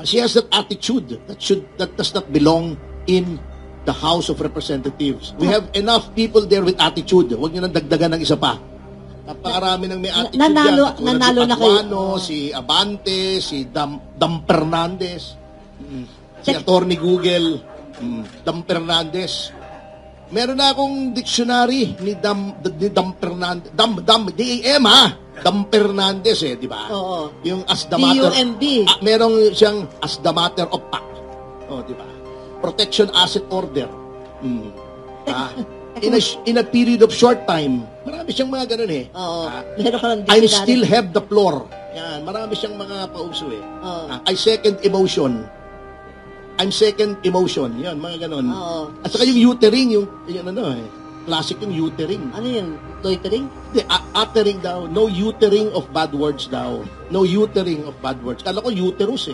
She has that attitude that does not belong in the House of Representatives. We have enough people there with attitude. Huwag niyo nang dagdagan ng isa pa. Napakarami ng may attitude Nanalo dyan. na kayo. Si Abante, si Dam Fernandez, si Attorney Google, Dam Fernandez. Meron na akong dictionary ni Dam Fernandez. D-A-M Dam Fernandez di ba? Oo. Yung as the matter. D-U-M-B. Merong siyang as the matter of fact. Di ba? Protection Asset Order. In a period of short time, marami siyang mga ganun Oo. Meron ka ng I dictionary. still have the floor. Yan, marami siyang mga pauso Oo. I second emotion. I'm second emotion. Yan, mga ganun. Oo. At saka yung uttering, yung classic yung uttering. Ano yun? Loitering? Hindi, uttering daw. No uttering of bad words daw. No uttering of bad words. Kala ko uterus